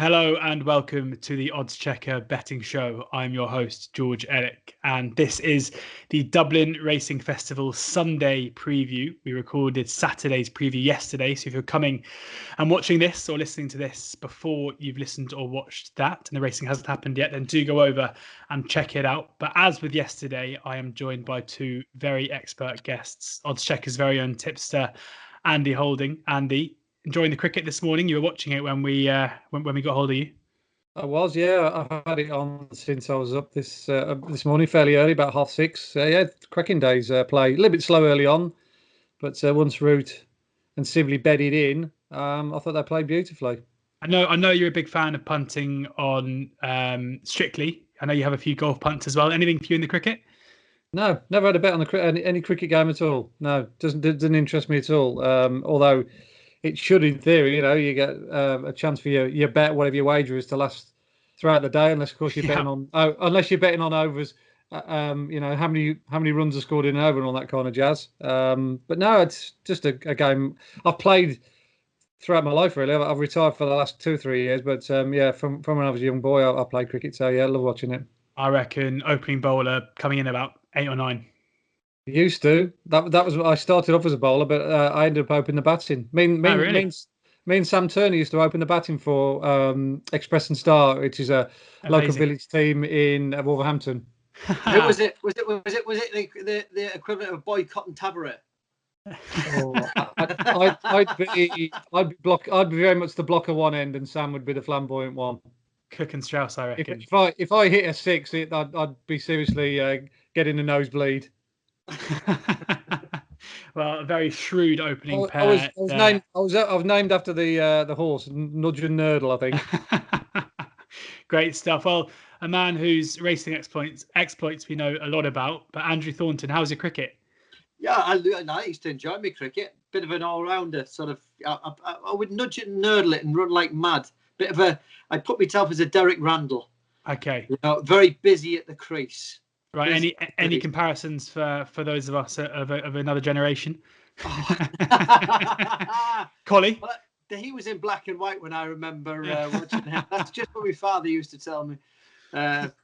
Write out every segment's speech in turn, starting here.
Hello and welcome to the Oddschecker betting show. I'm your host, George Elek, and this is the Dublin Racing Festival Sunday preview. We recorded Saturday's preview yesterday, so if you're coming and watching this or listening to this before you've listened or watched that and the racing hasn't happened yet, then do go over and check it out. But as with yesterday, I am joined by two very expert guests, Oddschecker's very own tipster, Andy Holding. Andy, enjoying the cricket this morning? You were watching it when we got hold of you. I was, yeah. I've had it on since I was up this morning fairly early, about 6:30. Yeah, cracking days. Play a little bit slow early on, but once route and civilly bedded in, I thought they played beautifully. I know you're a big fan of punting on Strictly. I know you have a few golf punts as well. Anything for you in the cricket? No, never had a bet on any cricket game at all. No, doesn't interest me at all. Although it should, in theory, you get a chance for your bet, whatever your wager is, to last throughout the day, unless of course you're betting on overs. How many runs are scored in an over and all that kind of jazz. But no, it's just a game I've played throughout my life. Really, I've retired for the last 2 or 3 years, but from when I was a young boy, I played cricket. So yeah, I love watching it. I reckon opening bowler coming in about 8 or 9. Used to. That was what I started off as a bowler, but I ended up opening the batting. Me and Sam Turner used to open the batting for Express and Star, which is a local village team in Wolverhampton. Who was it? Was it the equivalent of Boycott and Tabaret? I'd be very much the blocker one end, and Sam would be the flamboyant one. Cook and Strauss, I reckon. If I hit a 6, I'd be seriously getting a nosebleed. Well, a very shrewd opening pair. I was named after the horse, Nudging Hurdle, I think. Great stuff. Well, a man whose racing exploits we know a lot about. But Andrew Thornton, how's your cricket? Yeah, I used to enjoy my cricket. Bit of an all-rounder, sort of. I would nudge it and nurdle it and run like mad. I'd put myself as a Derek Randall. Okay. Very busy at the crease. Right. Any comparisons for those of us of another generation? Collie? Well, he was in black and white when I remember watching him. That's just what my father used to tell me. But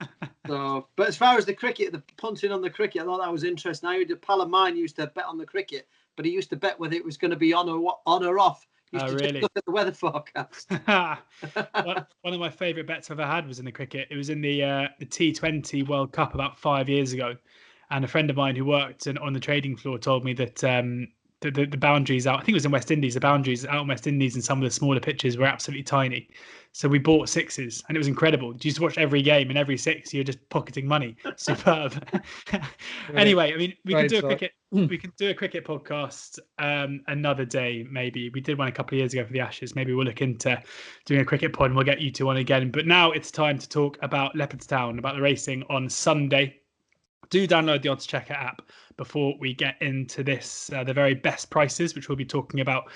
as far as the cricket, the punting on the cricket, I thought that was interesting. A pal of mine used to bet on the cricket, but he used to bet whether it was going to be on or off. Just look at the weather forecast. One of my favourite bets I've ever had was in the cricket. It was in the T20 World Cup about 5 years ago, and a friend of mine who worked on the trading floor told me that the boundaries out, I think it was in West Indies, the boundaries out in West Indies and some of the smaller pitches were absolutely tiny. So we bought 6s and it was incredible. You used to watch every game, and every 6 you're just pocketing money. Superb. Anyway, I mean, we can do a cricket podcast another day, maybe. We did one a couple of years ago for the Ashes. Maybe we'll look into doing a cricket pod and we'll get you two on again. But now it's time to talk about Leopardstown, about the racing on Sunday. Do download the Oddschecker app before we get into this, the very best prices, which we'll be talking about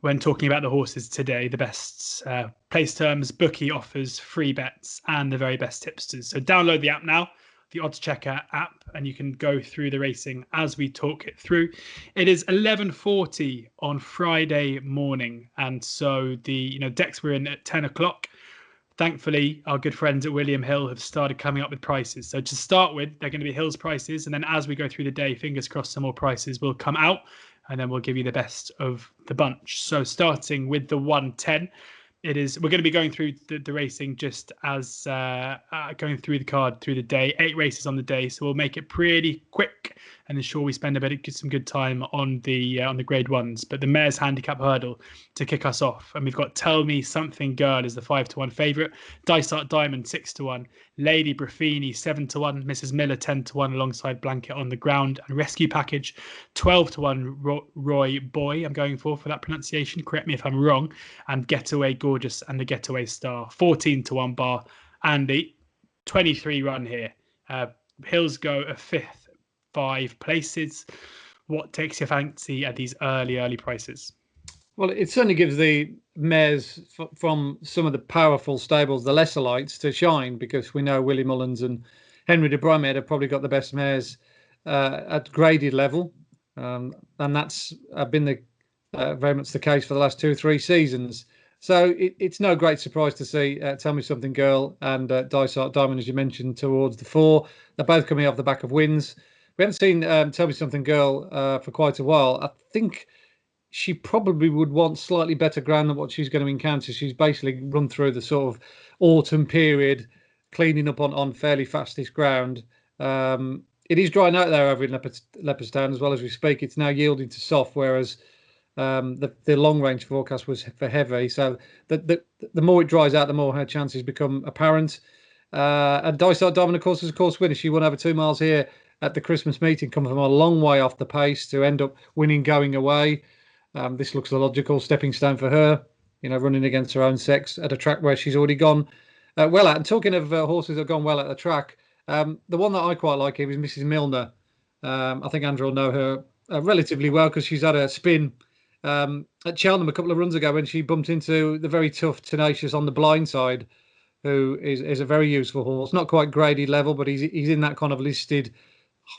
when talking about the horses today, the best place terms, bookie offers, free bets, and the very best tipsters. So download the app now, the Oddschecker app, and you can go through the racing as we talk it through. It is 11:40 on Friday morning, and so the decks were in at 10 o'clock. Thankfully, our good friends at William Hill have started coming up with prices. So to start with, they're going to be Hill's prices. And then as we go through the day, fingers crossed, some more prices will come out. And then we'll give you the best of the bunch. So starting with the 110, we're going to be going through the racing just as going through the card through the day. 8 races on the day. So we'll make it pretty quick and ensure we spend some good time on the grade ones. But the Mayor's Handicap Hurdle to kick us off. And we've got Tell Me Something Girl as the 5-1 favourite. Dysart Diamond 6-1. Lady Braffini 7-1. Mrs. Miller 10-1 alongside Blanket on the Ground. And Rescue Package 12-1. Roy Boy, I'm going for that pronunciation. Correct me if I'm wrong. And Getaway Gorgeous and the Getaway Star 14-1 bar. Andy, 23 run here. Hills go a 5th. 5 places. What takes your fancy at these early prices? Well, it certainly gives the mares from some of the powerful stables, the lesser lights, to shine, because we know Willie Mullins and Henry de Bromhead have probably got the best mares at graded level, and that's been very much the case for the last 2 or 3 seasons. So it's no great surprise to see Tell Me Something Girl and Dice Art Diamond, as you mentioned, towards the 4. They're both coming off the back of wins. We haven't seen Tell Me Something Girl for quite a while. I think she probably would want slightly better ground than what she's going to encounter. She's basically run through the sort of autumn period, cleaning up on fairly fastest ground. It is drying out there over in Leopardstown as well as we speak. It's now yielding to soft, whereas the long range forecast was for heavy. So the more it dries out, the more her chances become apparent. And Dice Art Diamond, of course, is a course winner. She won over 2 miles here at the Christmas meeting, coming from a long way off the pace to end up winning going away. This looks a logical stepping stone for her, running against her own sex at a track where she's already gone well at. And talking of horses that have gone well at the track, the one that I quite like here is Mrs. Milner. I think Andrew will know her relatively well because she's had a spin at Cheltenham a couple of runs ago when she bumped into the very tough, tenacious On the Blind Side, who is a very useful horse. Not quite graded level, but he's in that kind of listed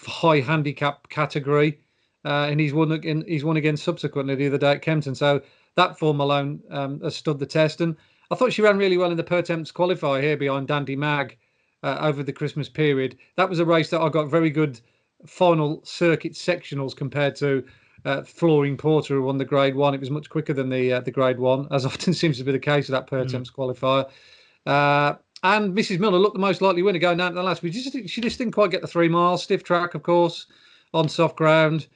high handicap category. And he's won again subsequently the other day at Kempton. So that form alone has stood the test. And I thought she ran really well in the Pertemps qualifier here behind Dandy Mag over the Christmas period. That was a race that I got very good final circuit sectionals compared to Flooring Porter, who won the Grade 1. It was much quicker than the Grade 1, as often seems to be the case with that Pertemps qualifier. And Mrs. Milner looked the most likely winner going down to the last. She just didn't quite get the 3 miles. Stiff track, of course, on soft ground.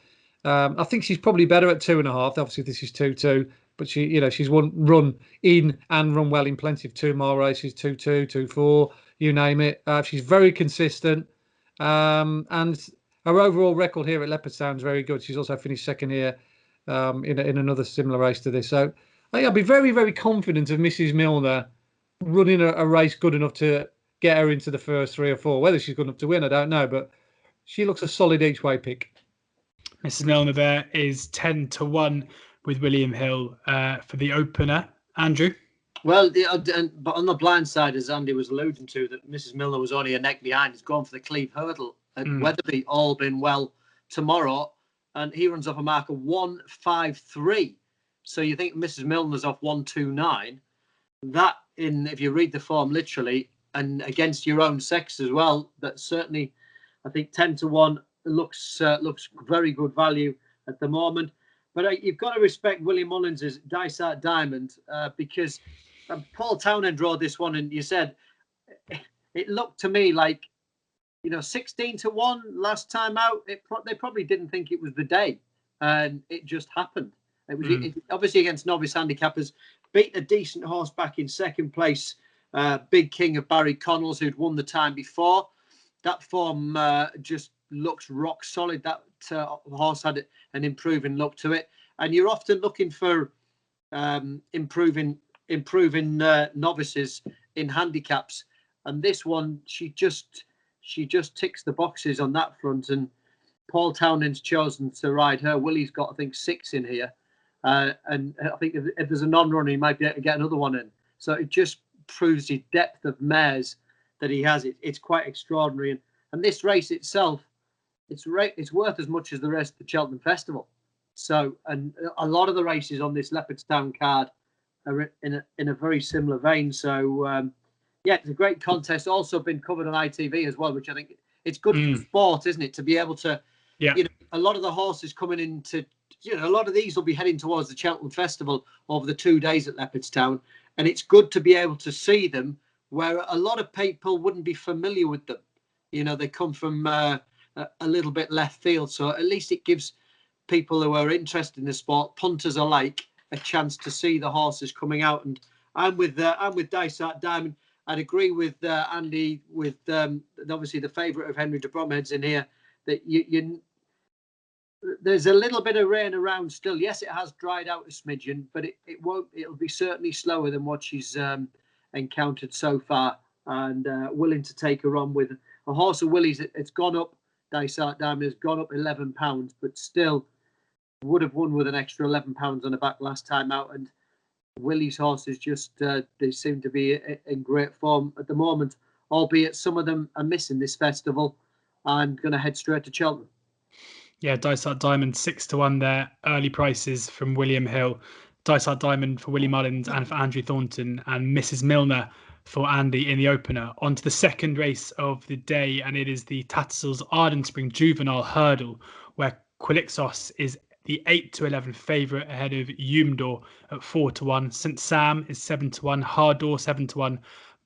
I think she's probably better at 2.5. Obviously, this is 2-2, but she's run in and run well in plenty of 2 mile races, 2-2, 2-4, you name it. She's very consistent, and her overall record here at Leopardstown is very good. She's also finished second here in another similar race to this. So I think I'd be very, very confident of Mrs. Milner running a race good enough to get her into the first 3 or 4. Whether she's good enough to win, I don't know, but she looks a solid each way pick. Mrs. Milner there is 10-1 with William Hill for the opener. Andrew? Well, but on the blind side, as Andy was alluding to, that Mrs. Milner was only a neck behind. He's gone for the Cleve Hurdle at Wetherby, all been well tomorrow, and he runs off a mark of 153. So you think Mrs. Milner's off 129. That, if you read the form literally, and against your own sex as well, that certainly, I think 10-1 looks very good value at the moment. But you've got to respect William Mullins' Dice Art Diamond because Paul Townend drew this one, and you said it looked to me like 16-1 last time out. They probably didn't think it was the day, and it just happened. It was obviously against Novice Handicappers. Beat a decent horse back in second place, Big King of Barry Connells, who'd won the time before. That form just looks rock solid. That horse had an improving look to it, and you're often looking for improving novices in handicaps, and this one she just ticks the boxes on that front. And Paul Townend's chosen to ride her. Willie's got, I think, 6 in here, and I think if there's a non-runner, he might be able to get another one in. So it just proves the depth of mares that he has. It's quite extraordinary, and this race itself, it's worth as much as the rest of the Cheltenham Festival. So, and a lot of the races on this Leopardstown card are in a very similar vein. So, it's a great contest. Also been covered on ITV as well, which I think it's good for sport, isn't it? To be able to, a lot of the horses coming into, a lot of these will be heading towards the Cheltenham Festival over the 2 days at Leopardstown, and it's good to be able to see them where a lot of people wouldn't be familiar with them. They come from a little bit left field, so at least it gives people who are interested in the sport, punters alike, a chance to see the horses coming out. And I'm with Dice Art Diamond. I'd agree with Andy with obviously the favourite of Henry de Bromhead's in here, that there's a little bit of rain around still. Yes, it has dried out a smidgen, but it'll be certainly slower than what she's encountered so far, and willing to take her on with a horse of Willie's. It's gone up. Dice Art Diamond has gone up £11, but still would have won with an extra £11 on the back last time out. And Willie's horses just they seem to be in great form at the moment, albeit some of them are missing this festival and going to head straight to Cheltenham. Yeah, Dice Art Diamond 6-1 there. Early prices from William Hill Dysart Diamond for Willie Mullins and for Andrew Thornton, and Mrs. Milner for Andy in the opener. On to the second race of the day, and it is the Tattersalls Arden Spring Juvenile Hurdle, where Quilixos is the 8-11 favourite ahead of Umdor at 4-1. St Sam is 7-1. Hardor 7-1.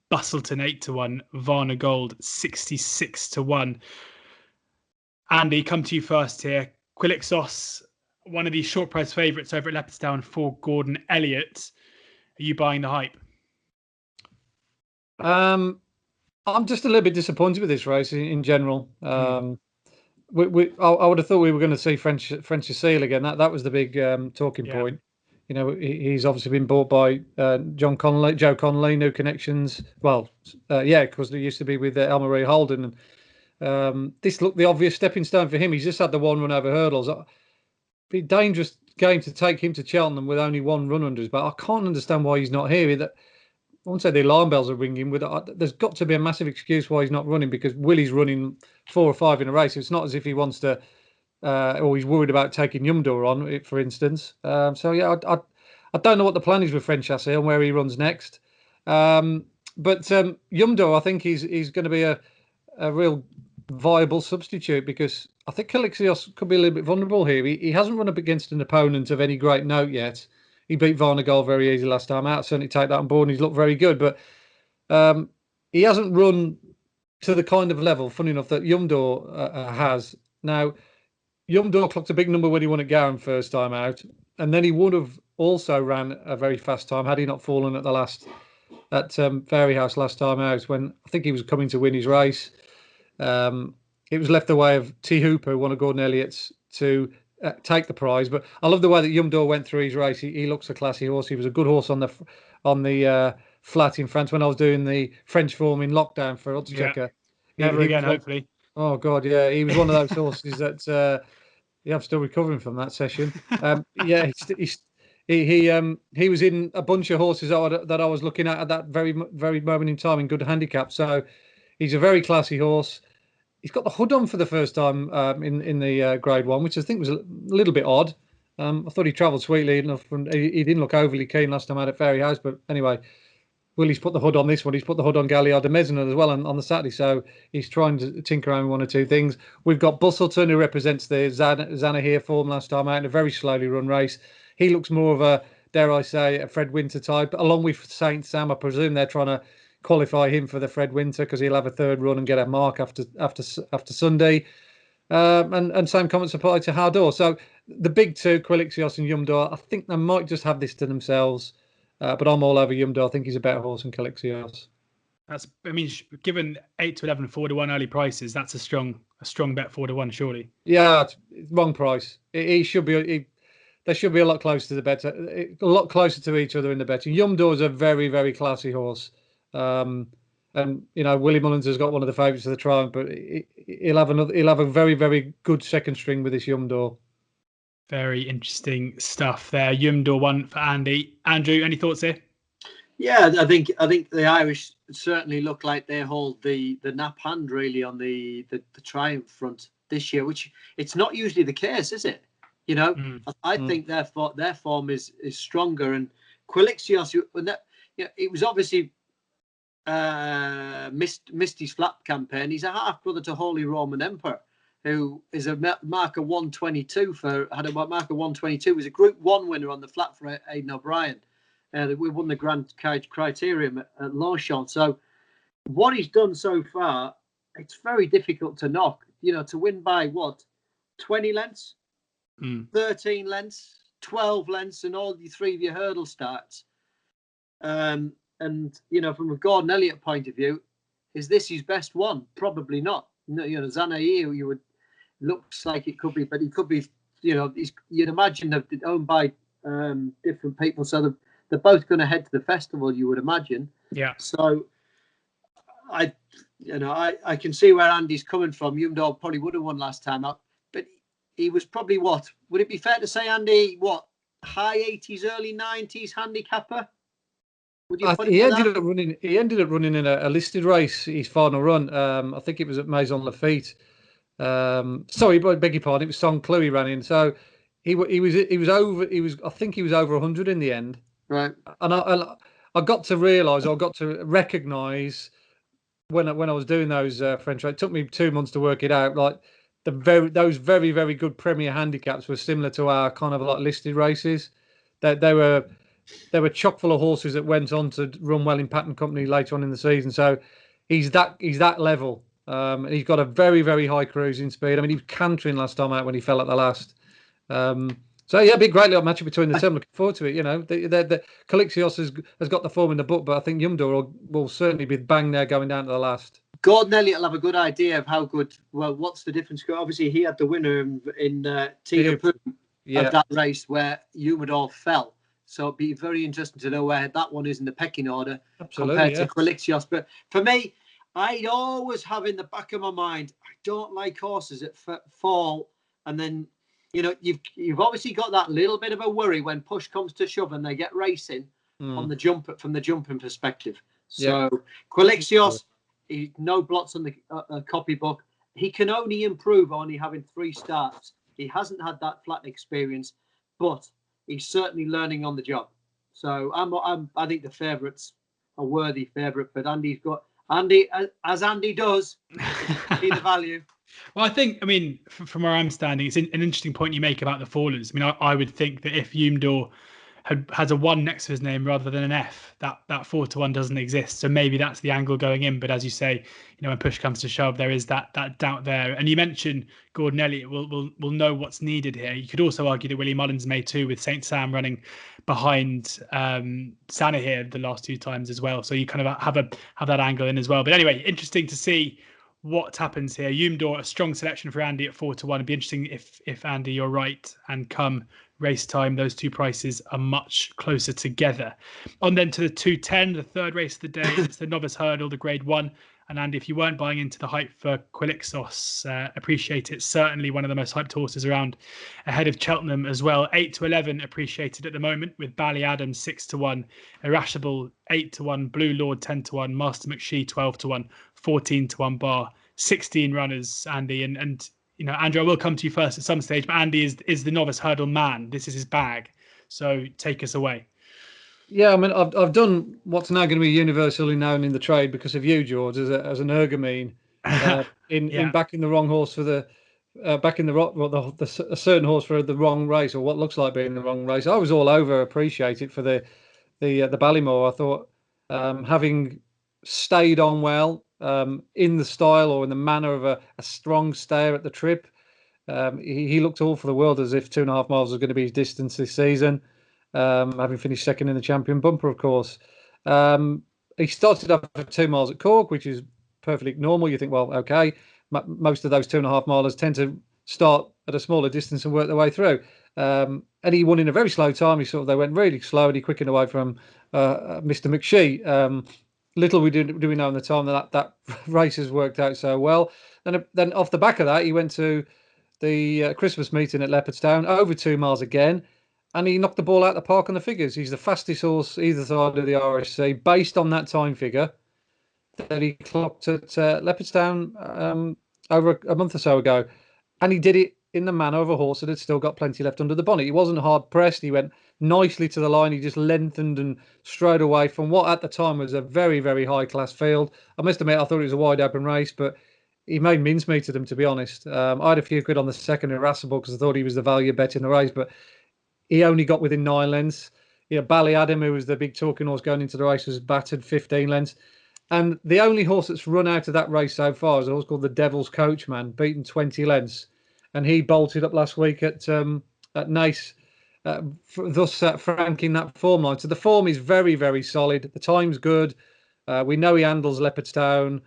Bustleton 8-1. Varna Gold 66-1. Andy, come to you first here. Quilixos, one of these short price favourites over at Leopardstown for Gordon Elliott. Are you buying the hype? I'm just a little bit disappointed with this race in general. I would have thought we were going to see French Cecile again. That was the big talking point. You know, he's obviously been bought by Joe Connolly, New Connections. Well, because they used to be with Elmarie Holden. And this looked the obvious stepping stone for him. He's just had the one run over hurdles. Be a dangerous game to take him to Cheltenham with only one run under his belt. I can't understand why he's not here. I won't say the alarm bells are ringing. There's got to be a massive excuse why he's not running, because Willie's running 4 or 5 in a race. It's not as if he wants to, or he's worried about taking Umdor on, for instance. I don't know what the plan is with French Chassé and where he runs next. But Umdor, I think he's going to be a real viable substitute, because I think Quilixos could be a little bit vulnerable here. He hasn't run up against an opponent of any great note yet. He beat Varna Gold very easy last time out. Certainly take that on board, and he's looked very good. But he hasn't run to the kind of level, funny enough, that Umdor has. Now, Umdor clocked a big number when he won at Garum first time out, and then he would have also ran a very fast time had he not fallen at Fairy House last time out, when I think he was coming to win his race. It was left the way of T. Hooper, one of Gordon Elliott's, to take the prize. But I love the way that Umdor went through his race. He looks a classy horse. He was a good horse on the flat in France when I was doing the French form in lockdown for oddschecker. Never again, hopefully. Oh God, yeah, he was one of those horses that I'm still recovering from that session. He was in a bunch of horses that I was looking at that very moment in time in good handicap. So he's a very classy horse. He's got the hood on for the first time in the Grade 1, which I think was a little bit odd. I thought he travelled sweetly enough, and he didn't look overly keen last time out at Fairy House. But anyway, Willie's put the hood on this one. He's put the hood on Galliard de Mezenot as well on the Saturday. So he's trying to tinker around with one or two things. We've got Bustleton, who represents the Zanahiyr form last time out in a very slowly run race. He looks more of a, dare I say, a Fred Winter type, along with Saint Sam. I presume they're trying to qualify him for the Fred Winter, because he'll have a third run and get a mark after Sunday. And same comments apply to Hardor. So the big two, Quilixos and Umdor, I think they might just have this to themselves. But I'm all over Umdor. I think he's a better horse than Quilixos. Given 8-11, 4-1 early prices, that's a strong bet, 4-1, surely. Yeah, it's wrong price. He should be. They should be a lot closer to the better, a lot closer to each other in the betting. Umdor is a very, very classy horse. And you know, Willie Mullins has got one of the favourites of the Triumph, but he'll have a very, very good second string with this Umdor. Very interesting stuff there. Umdor one for Andy. Andrew, any thoughts here? Yeah, I think the Irish certainly look like they hold the nap hand really on the Triumph front this year, which it's not usually the case, is it? You know, I think their form is stronger, and Quilixos, it was obviously missed his flap campaign. He's a half brother to Holy Roman Emperor, who is a marker 122 had a marker 122. Was a Group 1 winner on the flat for Aidan O'Brien. We won the Grand Criterium at Longchamp. So what he's done so far, it's very difficult to knock. You know, to win by what, 20 lengths, 13 lengths, 12 lengths, and all the 3 of your hurdle starts. And you know, from a Gordon Elliott point of view, is this his best one? Probably not. You know, Zanahiyr, looks like it could be, but he could be. You know, you'd imagine they're owned by different people, so they're both going to head to the festival. You would imagine. Yeah. So, I can see where Andy's coming from. Umdor probably would have won last time out, but he was probably what? Would it be fair to say, Andy? What, high 80s, early 90s handicapper? He ended up running in a listed race. His final run. I think it was at Maison Lafitte. Sorry, beg your pardon. It was Saint Cloud he ran in. So he was over. I think he was over 100 in the end. Right. And I got to realise, I got to recognise when I was doing those French races. It took me 2 months to work it out. Like those very, very good Premier handicaps were similar to our kind of like listed races. They were chock full of horses that went on to run well in Pattern Company later on in the season. So he's that level. And he's got a very, very high cruising speed. I mean, he was cantering last time out when he fell at the last. So yeah, be a great little matchup between the two. I'm looking forward to it. You know, the Calixios has got the form in the book, but I think Yumdor will certainly be bang there going down to the last. Gordon Elliott will have a good idea of how good. Well, what's the difference? Obviously, he had the winner in Tina Poo of that race where Humidor fell. So it'd be very interesting to know where that one is in the pecking order compared to Calixios. But for me, I'd always have in the back of my mind, I don't like horses that fall, and then you've obviously got that little bit of a worry when push comes to shove and they get racing on the from the jumping perspective. So Calixios, no blots on the copybook. He can only improve only having 3 starts. He hasn't had that flat experience, but he's certainly learning on the job. So I think the favourite's a worthy favourite, but Andy, as Andy does, see the value. Well, I mean, from where I'm standing, it's an interesting point you make about the fallers. I mean, I would think that if Humidor has a 1 next to his name rather than an F, that 4-1 doesn't exist. So maybe that's the angle going in. But as you say, when push comes to shove, there is that doubt there. And you mentioned Gordon Elliott will know what's needed here. You could also argue that Willie Mullins may too, with St. Sam running behind Sana here the last 2 times as well. So you kind of have that angle in as well. But anyway, interesting to see what happens here. Humidor, a strong selection for Andy at 4-1. It'd be interesting if Andy, you're right, and come race time, those 2 prices are much closer together. On then to the 2:10, the third race of the day. It's the Novice Hurdle, the Grade 1. And Andy, if you weren't buying into the hype for Quilixos, appreciate it. Certainly one of the most hyped horses around, ahead of Cheltenham as well. 8-11 appreciated at the moment, with Bally Adams 6-1, Irascible 8-1, Blue Lord 10-1, Master McShee 12-1, 14-1 bar, 16 runners, Andy. And Andrew, I will come to you first at some stage, but Andy is the Novice Hurdle man. This is his bag. So take us away. Yeah, I mean, I've done what's now going to be universally known in the trade because of you, George, as an ergamine in backing the wrong horse for the backing a certain horse for the wrong race, or what looks like being the wrong race. I was all over appreciate it for the Ballymore. I thought having stayed on well in the style or in the manner of a strong stayer at the trip. He looked all for the world as if 2.5 miles was going to be his distance this season, having finished second in the champion bumper, of course. He started off at 2 miles at Cork, which is perfectly normal. You think, well, okay, most of those 2.5 milers tend to start at a smaller distance and work their way through. And he won in a very slow time. They went really slow, and he quickened away from Mr. McShee. Little do we know in the time that race has worked out so well. Then off the back of that, he went to the Christmas meeting at Leopardstown, over 2 miles again, and he knocked the ball out of the park on the figures. He's the fastest horse either side of the RSC, based on that time figure that he clocked at Leopardstown over a month or so ago. And he did it in the manner of a horse that had still got plenty left under the bonnet. He wasn't hard pressed. He went nicely to the line. He just lengthened and strode away from what at the time was a very, very high class field. I must admit, I thought it was a wide open race, but he made mincemeat of them, to be honest. I had a few quid on the second Irascible because I thought he was the value bet in the race, but he only got within 9 lengths. Bally Adam, who was the big talking horse going into the race, was battered 15 lengths. And the only horse that's run out of that race so far is a horse called the Devil's Coachman, beaten 20 lengths. And he bolted up last week at Nice, thus franking that form line. So the form is very, very solid. The time's good. We know he handles Leopardstown.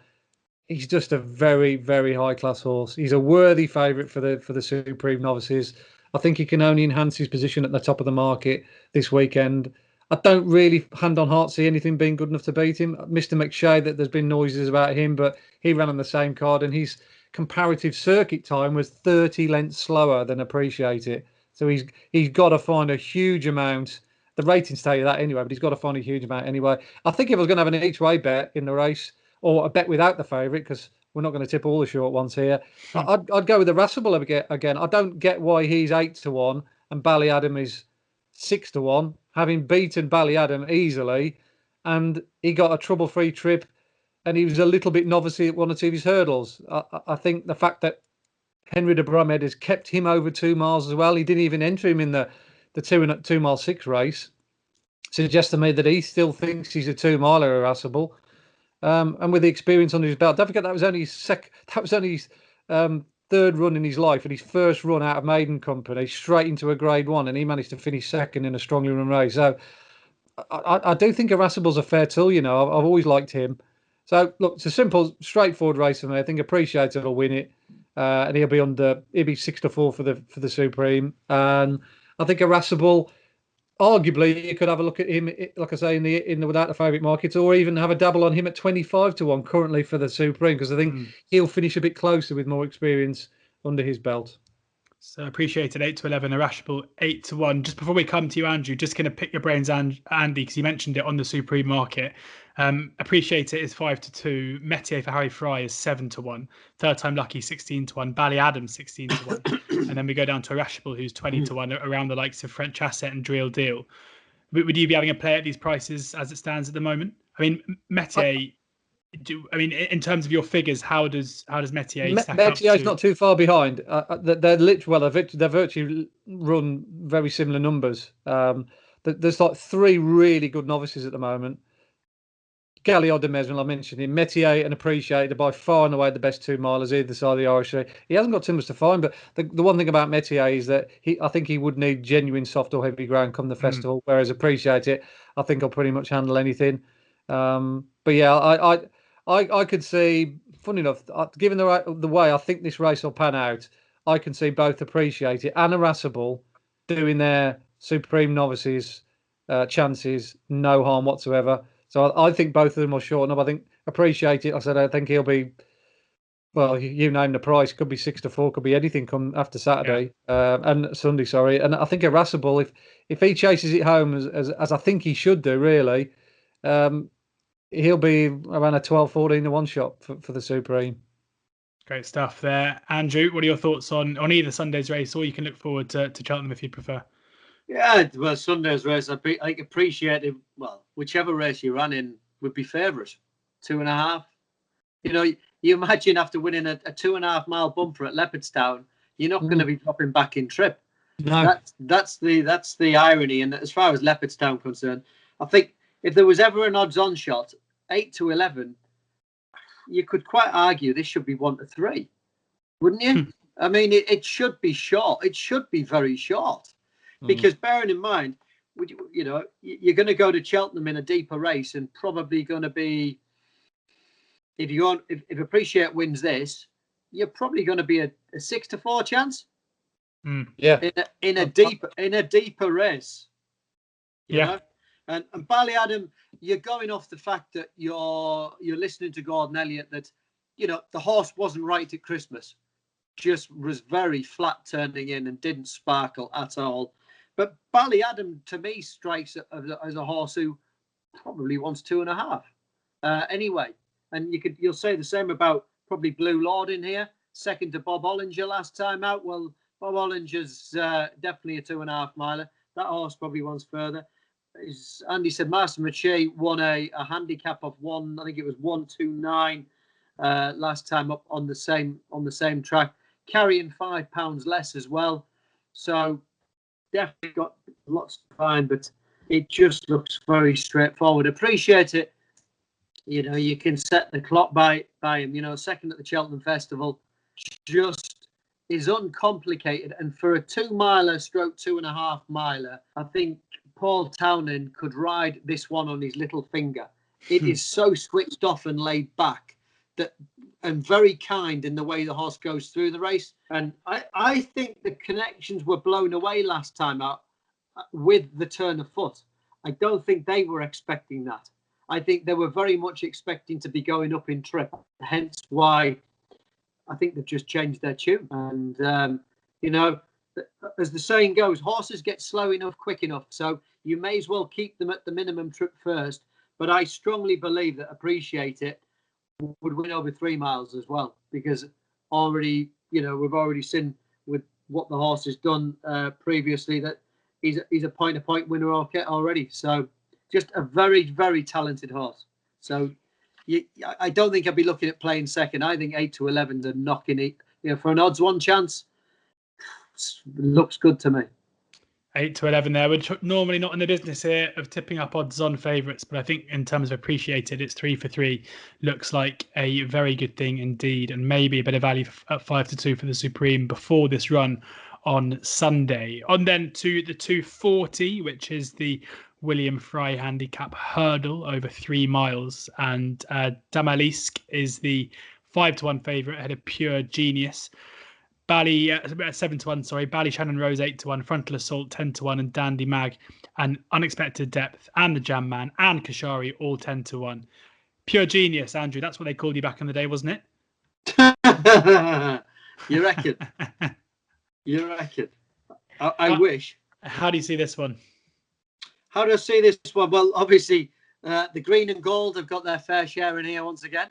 He's just a very, very high class horse. He's a worthy favourite for the Supreme Novices. I think he can only enhance his position at the top of the market this weekend. I don't really, hand on heart, see anything being good enough to beat him. Mr. McShea, that there's been noises about him, but he ran on the same card, and his comparative circuit time was 30 lengths slower than Appreciate It. So he's got to find a huge amount. The ratings tell you that anyway, but he's got to find a huge amount anyway. I think if I was going to have an each-way bet in the race, or a bet without the favourite, because we're not going to tip all the short ones here, I'd go with the Irascible again. I don't get why he's 8-1 and Ballyadam is 6-1, having beaten Ballyadam easily, and he got a trouble-free trip, and he was a little bit novice at one or two of his hurdles. I think the fact that Henry de Bromhead has kept him over 2 miles as well. He didn't even enter him in the 2 mile 6 race. Suggests to me that he still thinks he's a 2 miler irascible. And with the experience under his belt, don't forget that was only his third run in his life, and his first run out of maiden company straight into a Grade 1, and he managed to finish second in a strongly run race. So I do think Irascible's a fair tool. You know, I've always liked him. So look, it's a simple, straightforward race for me. I think Appreciated will win it. And he'll be 6-4 for the Supreme. And I think Irascible, arguably, you could have a look at him, like I say, in the without the favourite markets, or even have a dabble on him at 25-1 currently for the Supreme, because I think he'll finish a bit closer with more experience under his belt. So Appreciated 8-11, Irascible 8-1. Just before we come to you, Andrew, just going to pick your brains, Andy, because you mentioned it on the Supreme market. Appreciated is 5-2. Metier for Harry Fry is 7-1. Third Time Lucky 16-1. Ballyadam 16-1. And then we go down to Irascible, who's 20-1, around the likes of French Asset and Drill Deal. Would you be having a play at these prices as it stands at the moment? I mean, Metier. In terms of your figures, how does Metier stack up? Metier's not too far behind. They're virtually run very similar numbers. There's like 3 really good novices at the moment. Galliot de Mesnil, I mentioned him. Metier and Appreciated are by far and away the best 2 milers either side of the Irish. He hasn't got too much to find, but the one thing about Metier is that I think he would need genuine soft or heavy ground come the festival, whereas Appreciated, I think I'll pretty much handle anything. But yeah, I could see, funny enough, given the way I think this race will pan out, I can see both Appreciated and Irascible doing their Supreme Novices chances, no harm whatsoever. So I think both of them will shorten up. I think Appreciated, I think he'll be, well, you name the price, could be 6-4, could be anything come after Saturday and Sunday, sorry. And I think Irascible, if he chases it home as I think he should do, really, he'll be around a 12-14-1 shot for the Supreme. Great stuff there. Andrew, what are your thoughts on either Sunday's race, or you can look forward to Cheltenham if you prefer? Yeah, well, Sunday's race, I Appreciated, well, whichever race you ran in would be favourite. 2.5. You know, you imagine after winning a 2.5 mile bumper at Leopardstown, you're not going to be dropping back in trip. No. That's the irony. And as far as Leopardstown concerned, I think if there was ever an odds-on shot, 8-11, you could quite argue this should be 1-3, wouldn't you? I mean, it should be short. It should be very short, because bearing in mind, you're going to go to Cheltenham in a deeper race, and probably going to be, if Appreciate wins this, you're probably going to be a 6-4 chance. Yeah, in a deeper race. You know? And Ballyadam, you're going off the fact that you're listening to Gordon Elliott, that the horse wasn't right at Christmas, just was very flat turning in and didn't sparkle at all. But Ballyadam to me strikes as a horse who probably wants 2.5 anyway. And you'll say the same about probably Blue Lord in here, second to Bob Ollinger last time out. Well, Bob Ollinger's definitely a 2.5 miler. That horse probably wants further. As Andy said, Master Mache won a handicap of 129 last time up on the same track, carrying £5 less as well. So definitely got lots to find, but it just looks very straightforward. Appreciate it. You can set the clock by him. Second at the Cheltenham Festival, just is uncomplicated. And for a 2 miler stroke 2.5 miler, I think Paul Townend could ride this one on his little finger. It is so switched off and laid back and very kind in the way the horse goes through the race. And I think the connections were blown away last time out with the turn of foot. I don't think they were expecting that. I think they were very much expecting to be going up in trip. Hence why I think they've just changed their tune. And, as the saying goes, horses get slow enough, quick enough. So you may as well keep them at the minimum trip first. But I strongly believe that Appreciate It would win over 3 miles as well, because already, we've already seen with what the horse has done previously, that he's a point-to-point winner already. So just a very, very talented horse. So I don't think I'd be looking at playing second. I think 8 to 11 are knocking it. For an odds one chance, looks good to me. 8 to 11 there. We're normally not in the business here of tipping up odds on favourites, but I think in terms of appreciated, it's 3 for 3. Looks like a very good thing indeed, and maybe a bit of value at 5 to 2 for the Supreme before this run on Sunday. On then to the 240, which is the William Fry Handicap Hurdle over 3 miles, and Damalisk is the 5 to 1 favourite ahead of Pure Genius. 7 to 1, sorry. Ballyshannon Rose 8 to 1, Frontal Assault 10 to 1, and Dandy Mag and Unexpected Depth and the Jam Man and Kashari all 10 to 1. Pure Genius, Andrew. That's what they called you back in the day, wasn't it? You reckon? You reckon? I wish. How do you see this one? How do I see this one? Well, obviously, the green and gold have got their fair share in here once again.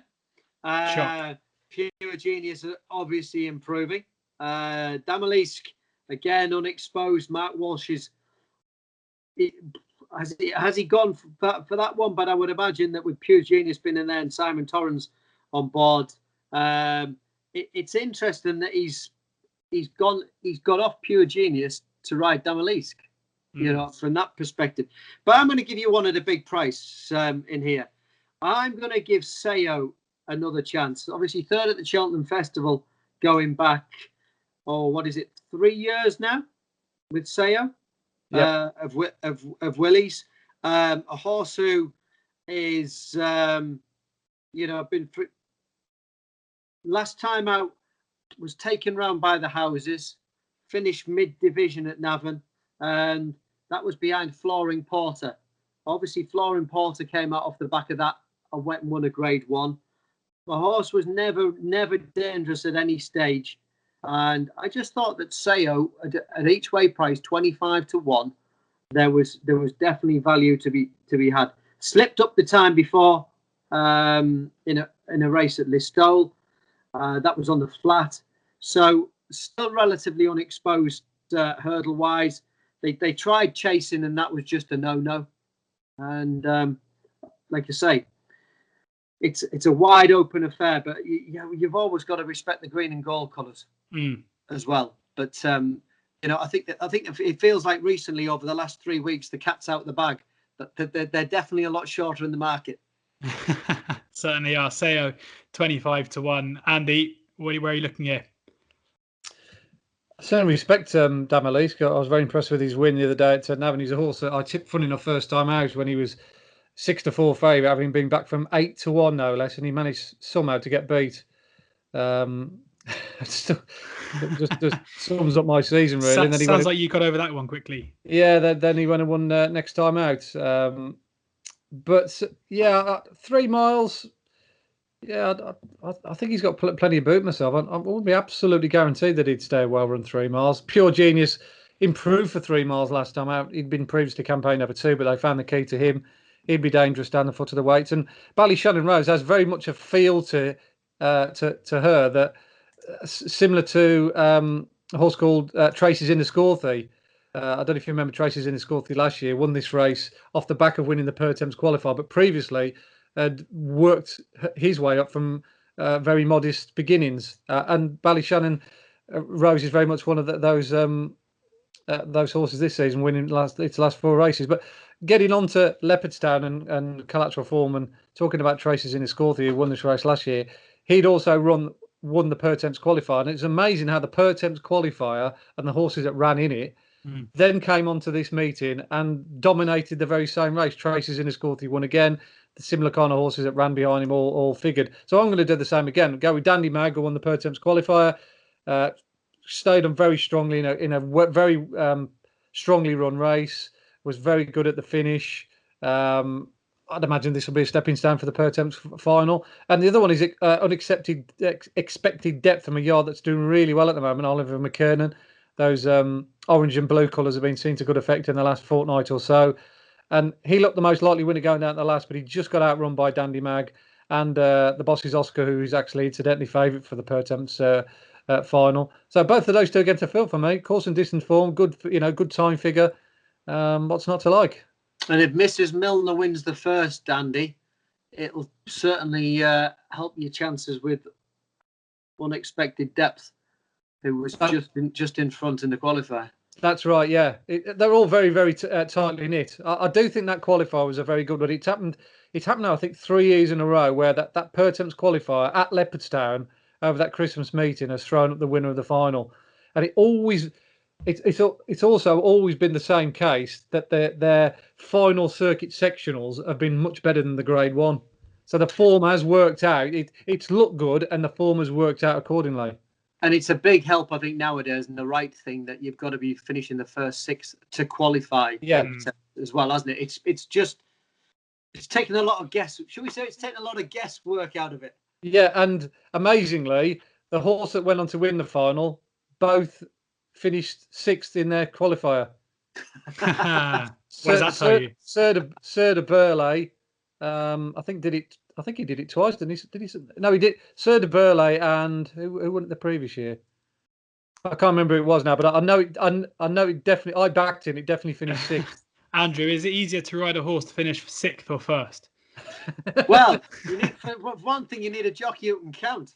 Sure. Pure Genius are obviously improving. Damalisk, again, unexposed. Mark Walsh has he gone for that one? But I would imagine that with Pure Genius being in there and Simon Torrens on board, it's interesting that he's got off Pure Genius to ride Damalisk, from that perspective. But I'm going to give you one of the big price in here. I'm going to give Sayo another chance. Obviously, third at the Cheltenham Festival, going back, 3 years now with Sayo. Yep. Of Willie's, a horse who is been last time out was taken round by the houses, finished mid-division at Navan, and that was behind Flooring Porter. Obviously, Flooring Porter came out off the back of that and went and won a Grade 1. The horse was never dangerous at any stage. And I just thought that Sayo at each way price 25 to 1, there was definitely value to be had. Slipped up the time before in a race at Listowel. That was on the flat. So still relatively unexposed hurdle wise. They tried chasing and that was just a no. And like I say, it's a wide open affair, but you've always got to respect the green and gold colours as well. But I think it feels like recently over the last 3 weeks the cat's out of the bag. But they're definitely a lot shorter in the market. Certainly are. Sayo 25 to 1. Andy, where are you looking here? I certainly respect Damalisk. I was very impressed with his win the other day at Navan. He's a horse that I tipped, funny enough, first time out when he was 6 to 4 favourite, having been back from 8 to 1 no less, and he managed somehow to get beat. Just sums up my season really. And then sounds like you got over that one quickly. Yeah, then he went and won next time out. But 3 miles. Yeah, I think he's got plenty of boot myself. I would be absolutely guaranteed that he'd stay a well-run 3 miles. Pure Genius improved for 3 miles last time out. He'd been previously campaigned over 2, but they found the key to him. He'd be dangerous down the foot of the weights. And Ballyshannon Rose has very much a feel to her that similar to a horse called Traces in the Scorthy. I don't know if you remember Traces in the Scorthy last year, won this race off the back of winning the Pertemps qualifier, but previously had worked his way up from very modest beginnings. And Ballyshannon Rose is very much one of those horses this season, winning its last 4 races. But getting on to Leopardstown and collateral form and talking about Traces in the Scorthy, who won this race last year, he'd also won the Pertemps qualifier. And it's amazing how the Pertemps qualifier and the horses that ran in it then came onto this meeting and dominated the very same race. Traces in the Scorthy won again. The similar kind of horses that ran behind him all figured. So I'm going to do the same again. Go with Dandy Mag, who won the Pertemps qualifier. Stayed on very strongly in a very strongly run race. Was very good at the finish. I'd imagine this will be a stepping stone for the Pertemps final. And the other one is expected depth from a yard that's doing really well at the moment, Oliver McKernan. Those orange and blue colours have been seen to good effect in the last fortnight or so. And he looked the most likely winner going down to the last, but he just got outrun by Dandy Mag and the Boss's Oscar, who is actually incidentally favourite for the Pertemps final. So both of those two against a fill for me. Course and distance form, good, good time figure. What's not to like? And if Mrs. Milner wins the first, Dandy, it'll certainly help your chances with Unexpected Depth, who was just in front in the qualifier. That's right, yeah. They're all very, very tightly knit. I do think that qualifier was a very good one. It's happened now, I think, 3 years in a row where that per temps qualifier at Leopardstown over that Christmas meeting has thrown up the winner of the final. And it's also always been the same case that their final circuit sectionals have been much better than the Grade 1. So the form has worked out. It's looked good, and the form has worked out accordingly. And it's a big help, I think, nowadays, and the right thing that you've got to be finishing the first 6 to qualify as well, hasn't it? It's taken a lot of should we say it's taken a lot of guesswork out of it? Yeah, and amazingly, the horse that went on to win the final both finished 6th in their qualifier. What does that tell you? Sir de Burley, I think he did it twice, didn't he? No, he did. Sir de Burley and who won it the previous year? I can't remember who it was now, but I know it definitely. I backed him. It definitely finished 6th. Andrew, is it easier to ride a horse to finish 6th or 1st? Well, for one thing, you need a jockey who can count.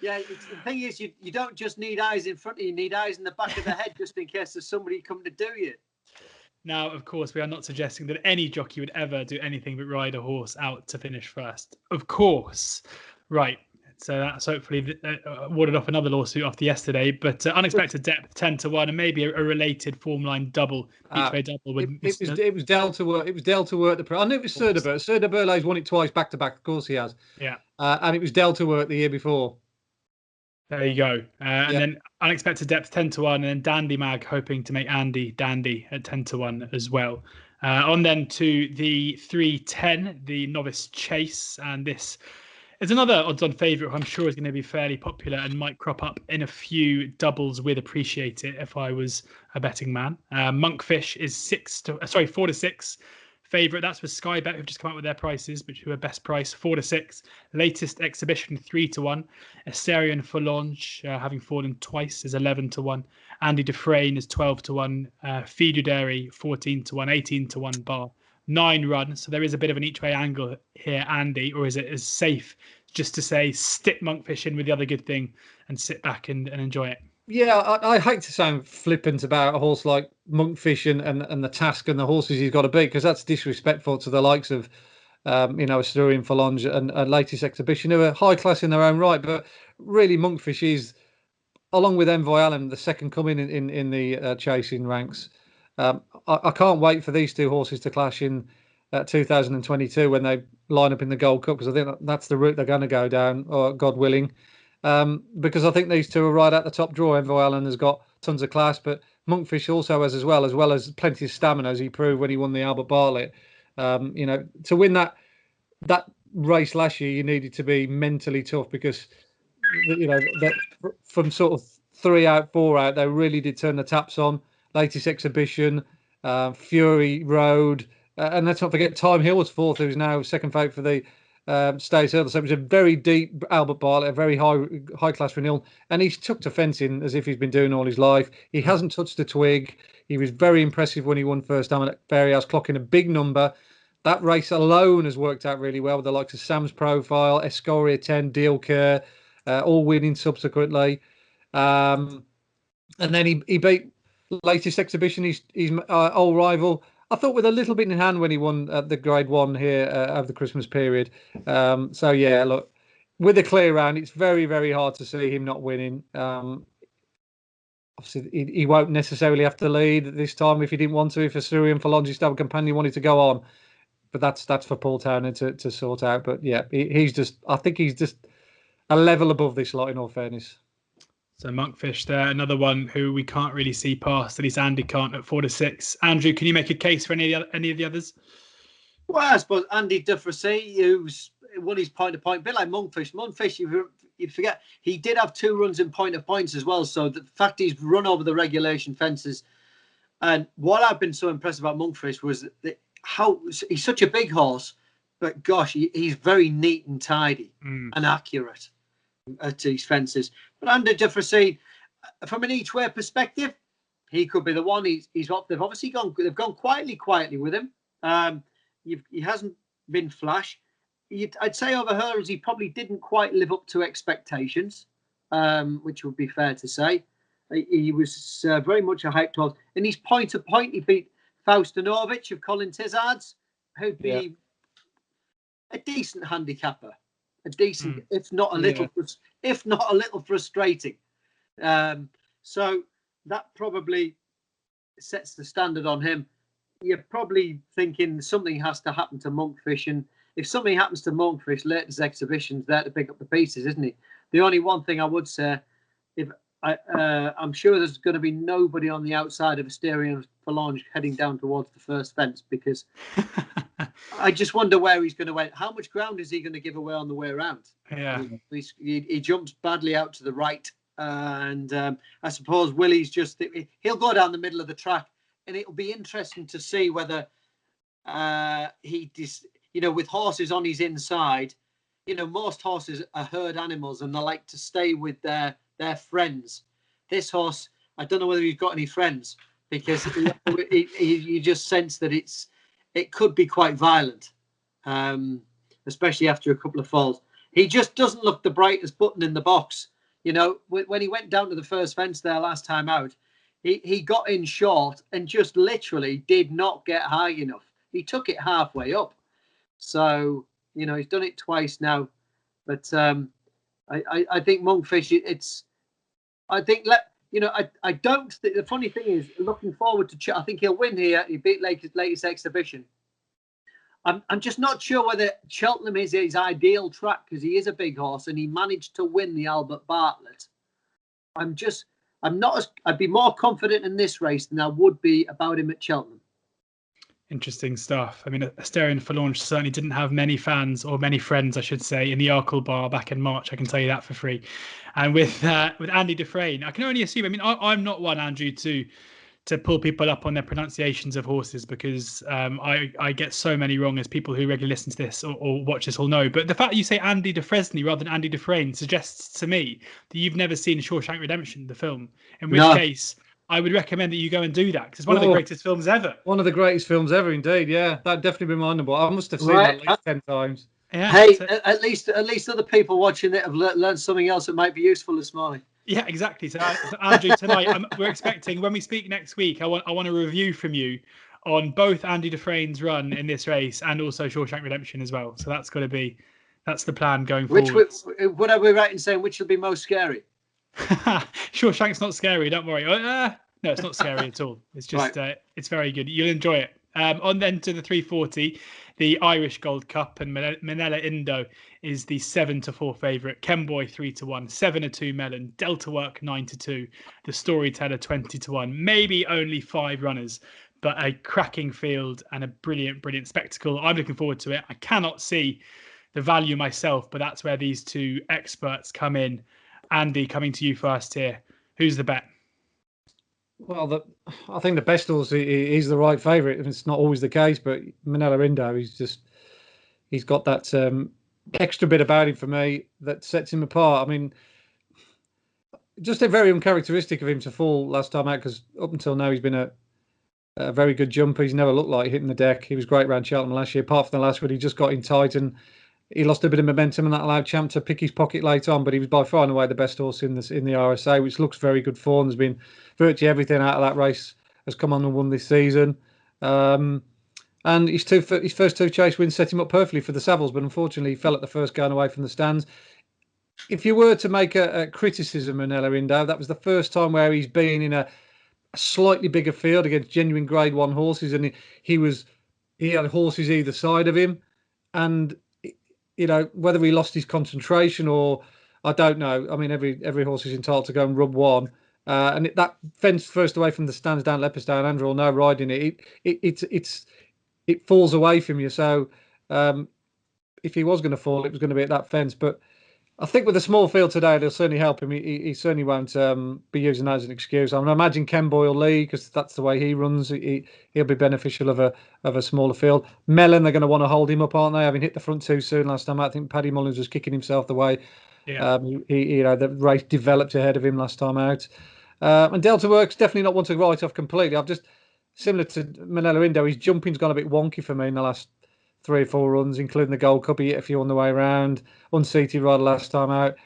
Yeah, the thing is, you don't just need eyes in front of you, you need eyes in the back of the head just in case there's somebody coming to do you. Now, of course, we are not suggesting that any jockey would ever do anything but ride a horse out to finish 1st. Of course. Right. So that's hopefully warded off another lawsuit after yesterday. But Unexpected Depth 10-1, and maybe a related form line double, each way double. It was Delta work. It was Delta work. I knew it was Sir de Burley. Sir de Burley's won it twice back to back. Of course he has. Yeah. And it was Delta work the year before. There you go. And then Unexpected Depth 10-1, and then Dandy Mag hoping to make Andy Dandy at 10-1 as well. On then to the 310, the Novice Chase, and this is another odds-on favourite who I'm sure is going to be fairly popular and might crop up in a few doubles with Appreciate It if I was a betting man. Monkfish is 4-6 favourite. That's with Sky Bet, who've just come out with their prices, which who are best price 4-6. Latest exhibition 3-1. Asterion Forlange, having fallen twice, is 11-1. Andy Dufresne is 12-1. Fiduderi 14-1, 18-1 bar. 9 runs, so there is a bit of an each way angle here, Andy, or is it as safe just to say stick Monkfish in with the other good thing and sit back and enjoy it? Yeah, I hate to sound flippant about a horse like Monkfish and the task and the horses he's got to beat, because that's disrespectful to the likes of Asterion Forlange and Latest Exhibition, who are high class in their own right. But really, Monkfish is, along with Envoy Allen, the second coming in the chasing ranks. I can't wait for these two horses to clash in 2022 when they line up in the Gold Cup, because I think that's the route they're going to go down, or God willing. Because I think these two are right at the top draw. Envoy Allen has got tons of class, but Monkfish also has as well as plenty of stamina, as he proved when he won the Albert Bartlett. To win that race last year, you needed to be mentally tough, because that from sort of 3 out, 4 out, they really did turn the taps on. Latest Exhibition, Fury Road, and let's not forget Time Hill was 4th, who's now second favourite for the Stays Hurdle. So it was a very deep Albert Bartlett, a very high class renewal, and he's took to fencing as if he's been doing all his life. He hasn't touched a twig. He was very impressive when he won first time at Fairyhouse, clocking a big number. That race alone has worked out really well with the likes of Sam's Profile, Escoria 10, Deal Care, all winning subsequently. And then he beat Latest Exhibition, his old rival, I thought, with a little bit in hand when he won the Grade 1 here over the Christmas period. So yeah, look, with a clear round, it's very, very hard to see him not winning. Obviously, he won't necessarily have to lead this time if he didn't want to, if Asterion Forlange's double companion wanted to go on. But that's for Paul Townend to sort out. But yeah, I think he's just a level above this lot, in all fairness. So Monkfish there, another one who we can't really see past, at least Andy can't, at 4-6. Andrew, can you make a case for any of the others? Well, I suppose Andy Dufresne, who's won his point-to-point, a bit like Monkfish. Monkfish, you forget, he did have 2 runs in point-to-points as well. So the fact he's run over the regulation fences. And what I've been so impressed about Monkfish was how he's such a big horse, but gosh, he's very neat and tidy and accurate at his fences. But Andrew Thornton, from an each-way perspective, he could be the one. They've obviously gone quietly with him. He hasn't been flash. I'd say over hurdles, he probably didn't quite live up to expectations, which would be fair to say. He was very much a hyped horse. In his point-to-point, he beat Faustinovic of Colin Tizard's, who'd be a decent handicapper, a decent, if not a little frustrating. So that probably sets the standard on him. You're probably thinking something has to happen to Monkfish, and if something happens to Monkfish, latest exhibition's there to pick up the pieces, isn't he? The only one thing I would say, I'm sure there's going to be nobody on the outside of Asterion Forlange heading down towards the first fence, because I just wonder where he's going to win. How much ground is he going to give away on the way around? Yeah, he jumps badly out to the right, and I suppose Willie's he'll go down the middle of the track, and it'll be interesting to see whether with horses on his inside, most horses are herd animals and they like to stay with their friends. This horse, I don't know whether he's got any friends, because you just sense that it could be quite violent, especially after a couple of falls. He just doesn't look the brightest button in the box. When he went down to the first fence there last time out, he got in short and just literally did not get high enough. He took it halfway up. So, he's done it twice now. But I think Monkfish, I don't think, the funny thing is, looking forward to, I think he'll win here. He beat latest exhibition. I'm just not sure whether Cheltenham is his ideal track, because he is a big horse and he managed to win the Albert Bartlett. I'd be more confident in this race than I would be about him at Cheltenham. Interesting stuff. I mean, Asterion Forlange certainly didn't have many fans, or many friends, I should say, in the Arkle Bar back in March. I can tell you that for free. And with Andy Dufresne, I can only assume. I mean, I'm not one, Andrew, to pull people up on their pronunciations of horses, because I get so many wrong, as people who regularly listen to this or watch this will know. But the fact that you say Andy Dufresne rather than Andy Dufresne suggests to me that you've never seen Shawshank Redemption, the film. In which case, I would recommend that you go and do that, because it's one of the greatest films ever. One of the greatest films ever, indeed. Yeah, that'd definitely be my number. I must have seen that at least 10 times. Yeah. Hey, at least other people watching it have learned something else that might be useful this morning. Yeah, exactly. So Andrew, tonight we're expecting, when we speak next week, I want a review from you on both Andy Dufresne's run in this race and also Shawshank Redemption as well. So that's the plan going forward. Would I be right in saying which will be most scary? Shawshank's not scary, don't worry. No, it's not scary at all. It's just it's very good. You'll enjoy it. On then to the 340, the Irish Gold Cup, and Manila Indo is the 7-4 favourite. Kemboy 3-1, 7-2 Mellon, Delta Work 9-2, the Storyteller 20-1. Maybe only 5 runners, but a cracking field and a brilliant spectacle. I'm looking forward to it. I cannot see the value myself, but that's where these two experts come in. Andy, coming to you first here. Who's the bet? Well, I think the best horse is the right favourite. It's not always the case, but Manila Indo, he's got that extra bit about him for me that sets him apart. I mean, just a very uncharacteristic of him to fall last time out, because up until now he's been a very good jumper. He's never looked like hitting the deck. He was great around Cheltenham last year, apart from the last one. He just got in tight and he lost a bit of momentum, and that allowed Champ to pick his pocket late on. But he was by far and away the best horse in the RSA, which looks very good form. There's been virtually everything out of that race has come on and won this season. And his first 2 chase wins set him up perfectly for the Savills, but unfortunately he fell at the first going away from the stands. If you were to make a criticism of Manila Indo, that was the first time where he's been in a slightly bigger field against genuine Grade 1 horses, and he had horses either side of him, and whether he lost his concentration or I don't know. I mean, every horse is entitled to go and rub one. And that fence first away from the stands down Leopardstown, Andrew will know riding it falls away from you. So if he was going to fall, it was going to be at that fence. But I think with the small field today, it'll certainly help him. He certainly won't be using that as an excuse. I mean, I imagine Ken Boyle Lee, because that's the way he runs. He'll be beneficial of a smaller field. Mellon, they're going to want to hold him up, aren't they? Having hit the front too soon last time, I think Paddy Mullins was kicking himself the way. Yeah. The race developed ahead of him last time out. And Delta Works definitely not one to write off completely. I've just, similar to Manella Indo, his jumping's gone a bit wonky for me in the last 3 or 4 runs, including the Gold Cup. He hit a few on the way around, unseated right last time out.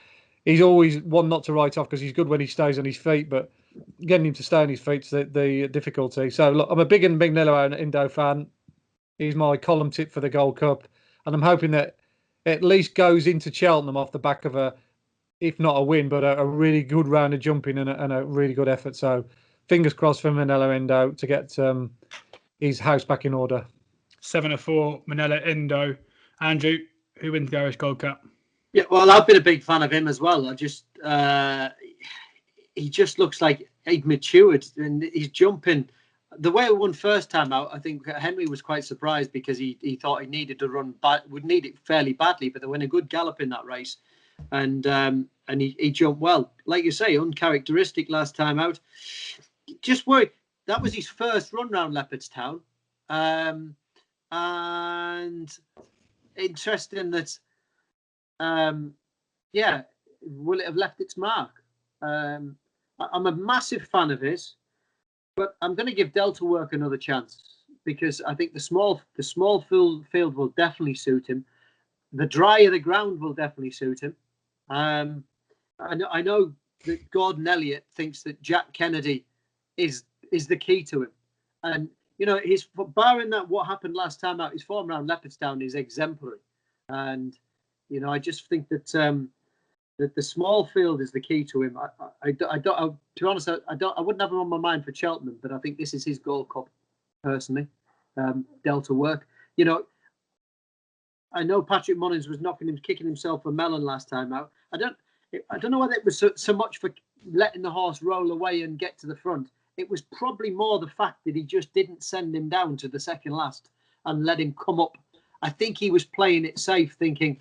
He's always one not to write off because he's good when he stays on his feet, but getting him to stay on his feet's the difficulty. So look, I'm a big Manella Indo fan. He's my column tip for the Gold Cup, and I'm hoping that it at least goes into Cheltenham off the back of if not a win, but a really good round of jumping and a really good effort. So fingers crossed for Manella Indo to get his house back in order. 7-4, Manella Indo. Andrew, who wins the Irish Gold Cup? Yeah, well, I've been a big fan of him as well. He just looks like he'd matured, and he's jumping. The way he won first time out, I think Henry was quite surprised because he thought he needed to run, would need it fairly badly, but they went a good gallop in that race, and he jumped well. Like you say, uncharacteristic last time out. Just worried. That was his first run round Leopardstown. And interesting that, will it have left its mark? I'm a massive fan of his, but I'm going to give Delta Work another chance because I think the small field will definitely suit him. The drier the ground will definitely suit him. I know that Gordon Elliott thinks that Jack Kennedy is the key to him, and his, barring that what happened last time out, his form around Leopardstown is exemplary, and I just think that that the small field is the key to him. I don't, to be honest, I wouldn't have him on my mind for Cheltenham, but I think this is his Gold Cup personally. Delta Work, I know Patrick Mullins was kicking himself for Mellon last time out. I don't know whether it was so much for letting the horse roll away and get to the front. It was probably more the fact that he just didn't send him down to the second last and let him come up. I think he was playing it safe, thinking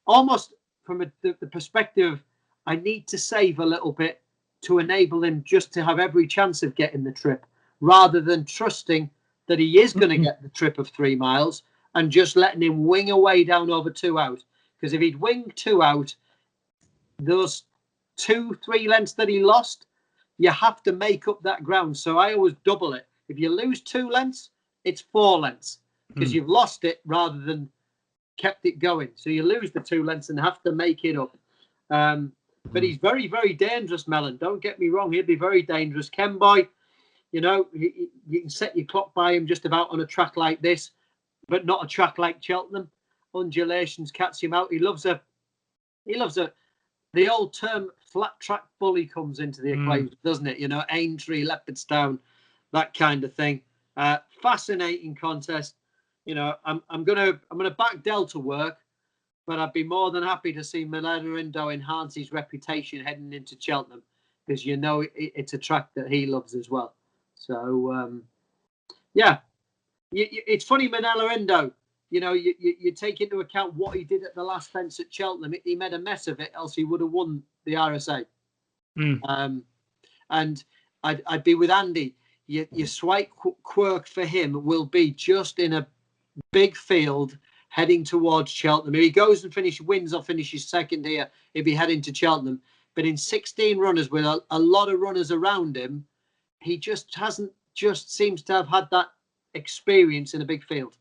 almost from the perspective, I need to save a little bit to enable him just to have every chance of getting the trip, rather than trusting that he is going to get the trip of 3 miles and just letting him wing away down over 2 out. Because if he'd winged 2 out, those 2-3 lengths that he lost, you have to make up that ground. So I always double it. If you lose 2 lengths, it's 4 lengths because you've lost it rather than kept it going. So you lose the 2 lengths and have to make it up. But he's very, very dangerous, Mellon. Don't get me wrong. He'll be very dangerous. Ken Boy, you can set your clock by him just about on a track like this, but not a track like Cheltenham. Undulations catch him out. He loves the old term flat track bully comes into the equation, doesn't it? Aintree, Leopardstown, that kind of thing. Fascinating contest. I'm gonna back Delta Work, but I'd be more than happy to see Manella Indo enhance his reputation heading into Cheltenham, because it's a track that he loves as well. So it's funny, Manella Indo. You take into account what he did at the last fence at Cheltenham. He made a mess of it, else he would have won the RSA. And I'd be with Andy. Your slight quirk for him will be just in a big field heading towards Cheltenham. If he goes and wins or finishes second here, he'll be heading to Cheltenham. But in 16 runners with a lot of runners around him, he just seems to have had that experience in a big field.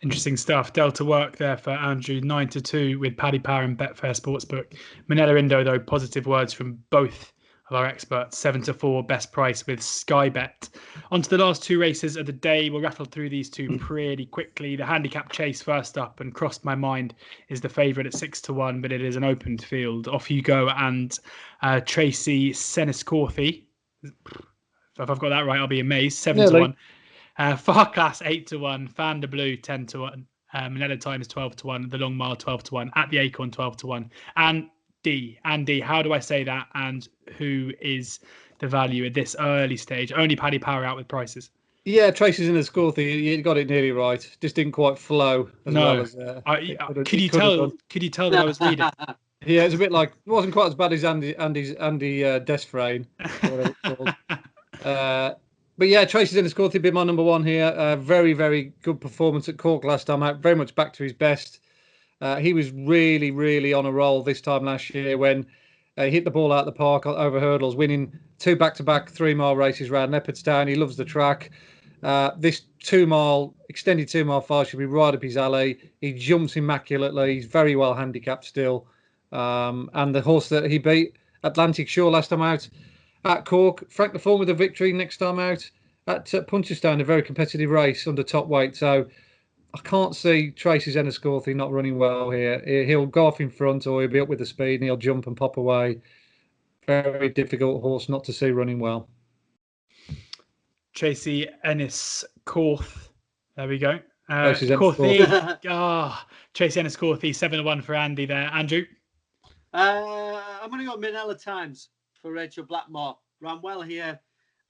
Interesting stuff. Delta Work there for Andrew, 9-2 with Paddy Power and Betfair Sportsbook. Manella Indo, though, positive words from both of our experts. 7-4 best price with Sky Bet. On to the last 2 races of the day. We'll rattle through these 2 pretty quickly. The Handicap Chase first up, and crossed my mind, is the favourite at 6-1, but it is an opened field. Off you go, and Tracy Senescorthy. If I've got that right, I'll be amazed. 7-1. Far Class 8-1, Fan de Blue 10-1, Manella Times 12-1, The Long Mile 12-1, At the Acorn 12-1, and Andy, how do I say that? And who is the value at this early stage? Only Paddy Power out with prices. Yeah, Tracy's in the score. You got it nearly right. Just didn't quite flow as well as. Could you tell that I was reading? Yeah, it's a bit like, it wasn't quite as bad as Andy Desfrain, or whatever it's called. But yeah, Tracy's Enniscorthy been my number one here. Very, very good performance at Cork last time out. Very much back to his best. He was really, really on a roll this time last year when he hit the ball out of the park over hurdles, winning 2 back-to-back 3-mile races around Leopardstown. He loves the track. This 2-mile, extended 2-mile file should be right up his alley. He jumps immaculately. He's very well handicapped still. And the horse that he beat, Atlantic Shore, last time out at Cork, Frank Lafon with a victory next time out at Punchestown, a very competitive race under top weight. So I can't see Tracy's Enniscorthy not running well here. He'll go off in front, or he'll be up with the speed and he'll jump and pop away. Very difficult horse not to see running well. Tracy Enniscorthy. There we go. Tracy's Corthy. Tracy Enniscorthy, 7-1 for Andy there. Andrew? I'm going to go Minella Times for Rachel Blackmore. Ran well here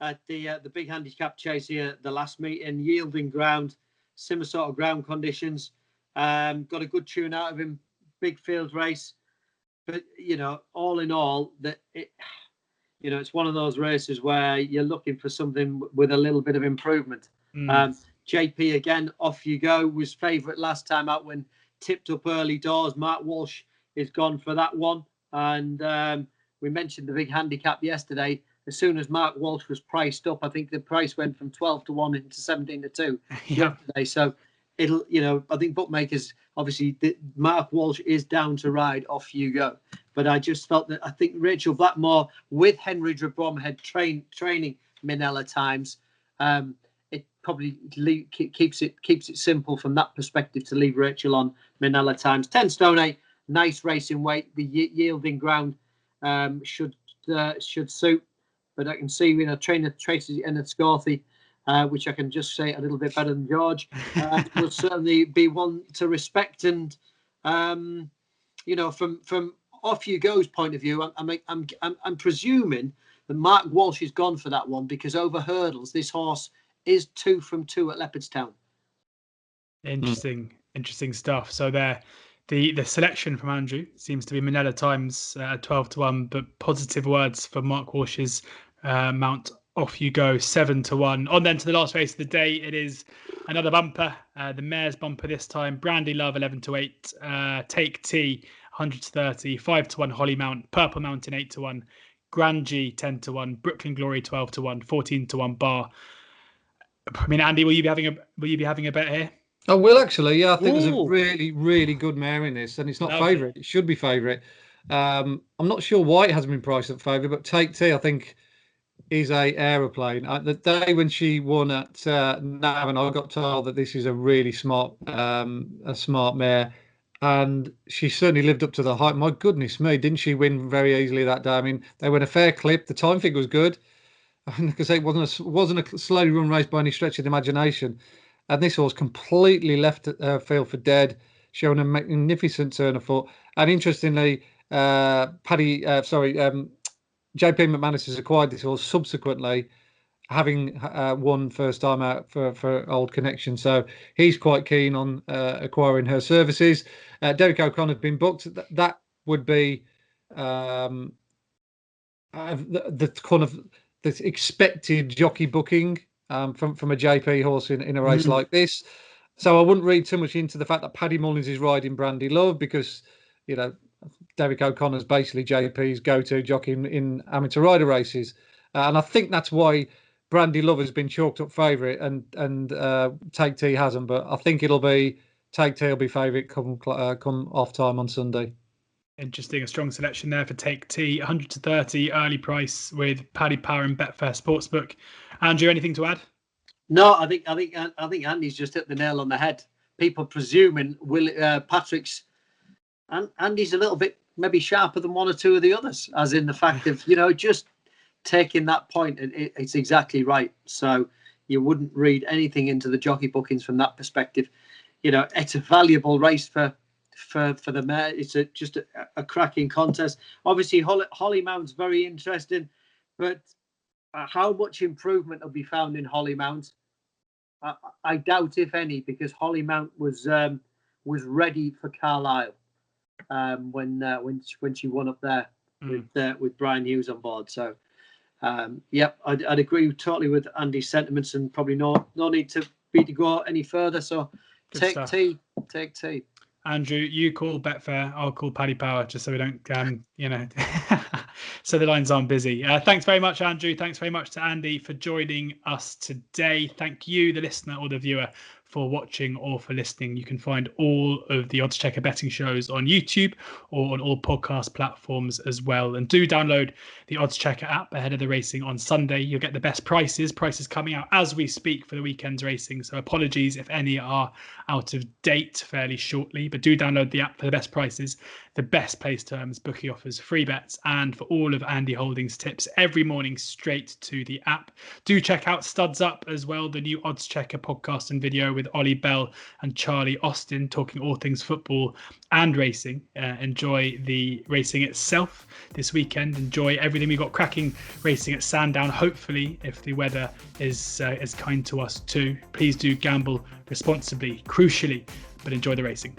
at the big handicap chase here, the last meeting, yielding ground, similar sort of ground conditions. Got a good tune out of him, big field race. But, all in all, it's one of those races where you're looking for something with a little bit of improvement. JP, again, off you go, was favourite last time out when tipped up early doors. Mark Walsh is gone for that one. And we mentioned the big handicap yesterday. As soon as Mark Walsh was priced up, I think the price went from 12-1 into 17-2 yesterday. So it'll, I think bookmakers, obviously, Mark Walsh is down to ride, off you go. But I just felt that I think Rachel Blackmore with Henry Bromhead training Minella Times, it probably keeps it simple from that perspective to leave Rachel on Minella Times. 10 stone 8, nice racing weight. The yielding ground should suit. But I can see, trainer Tracy Enniscorthy, which I can just say a little bit better than George, will certainly be one to respect. And from off you go's point of view, I'm presuming that Mark Walsh is gone for that one, because over hurdles this horse is 2 from 2 at Leopardstown. Interesting stuff. So there, the selection from Andrew seems to be Minella Times 12-1, but positive words for Mark Walsh's mount. Off you go, 7-1. On then to the last race of the day. It is another bumper, the mare's bumper this time. Brandy Love 11-8, Take T 130, 5-1 Holly Mount, Purple Mountain 8-1, Grand G 10-1, Brooklyn Glory 12-1, 14-1 Bar. I mean, Andy, will you be having a bet here? I will, actually. Yeah, I think there's a really, really good mare in this, and it's not favourite. It should be favourite. I'm not sure why it hasn't been priced at favourite, but Take T, I think, is a aeroplane. The day when she won at Navan, I got told that this is a really smart mare, and she certainly lived up to the hype. My goodness me, didn't she win very easily that day? I mean, they went a fair clip. The time figure was good. Like I say, it wasn't a slowly run race by any stretch of the imagination. And this horse completely left field for dead, showing a magnificent turn of foot. And interestingly, JP McManus has acquired this horse subsequently, having won first time out for Old Connection. So he's quite keen on acquiring her services. Derek O'Connor's been booked. That would be the kind of the expected jockey booking from a JP horse in a race like this. So I wouldn't read too much into the fact that Paddy Mullins is riding Brandy Love, because, Derek O'Connor's basically JP's go-to jockey in amateur rider races. And I think that's why Brandy Love has been chalked up favourite and Take T hasn't. But I think Take T will be favourite come off time on Sunday. Interesting, a strong selection there for Take T, 130 early price with Paddy Power and Betfair Sportsbook. Andrew, anything to add? No, I think Andy's just hit the nail on the head. People presuming Patrick's and Andy's a little bit maybe sharper than one or two of the others, as in the fact of just taking that point. It's exactly right. So you wouldn't read anything into the jockey bookings from that perspective. It's a valuable race for the mare. It's just a cracking contest. Obviously, Holly Mount's very interesting, but how much improvement will be found in Holly Mount? I doubt, if any, because Holly Mount was ready for Carlisle. when she won up there with Brian Hughes on board. So yep, I'd agree totally with Andy's sentiments, and probably no need to go any further. So take T. Andrew, you call Betfair, I'll call Paddy Power, just so we don't, so the lines aren't busy. Thanks very much, Andrew. Thanks very much to Andy for joining us today. Thank you, the listener or the viewer, for watching or for listening. You can find all of the Oddschecker betting shows on YouTube or on all podcast platforms as well. And do download the Oddschecker app ahead of the racing on Sunday. You'll get the best prices coming out as we speak for the weekend's racing. So apologies if any are out of date fairly shortly, but do download the app for the best prices, the best place terms, bookie offers, free bets, and for all of Andy Holding's tips every morning straight to the app. Do check out Studs Up as well, the new Oddschecker podcast and video with Ollie Bell and Charlie Austin talking all things football and racing. Enjoy the racing itself this weekend. Enjoy everything. We've got cracking racing at Sandown, hopefully, if the weather is kind to us too. Please do gamble responsibly, crucially, but enjoy the racing.